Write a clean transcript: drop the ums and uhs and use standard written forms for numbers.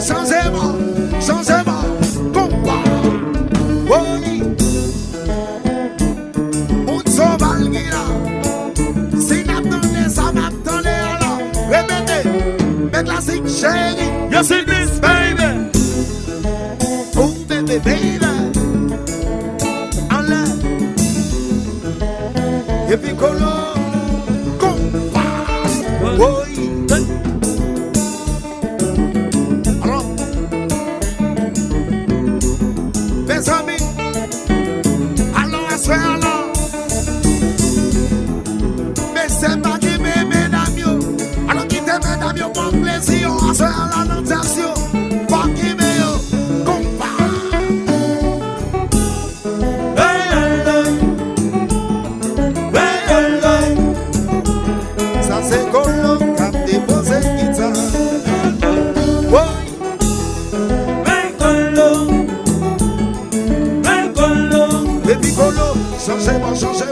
changement, combat. Oui, on s'en va le gars. Si n'attendez, ça m'attendait alors. Répétez, mes classiques chérie. Yes, it is, baby. Oh, baby, baby. En l'air. Et puis, color, combat. Oui. Alors, mes amis, allons à ce alors. Mais c'est pas qui m'aime, mesdames. Alors, qui t'aime, mesdames, pour plaisir. À ce alors, notre action. Pas qui m'aime, combat. Ça, c'est color, quand déposé guitare. Baby Colo, changez-moi, changez-moi.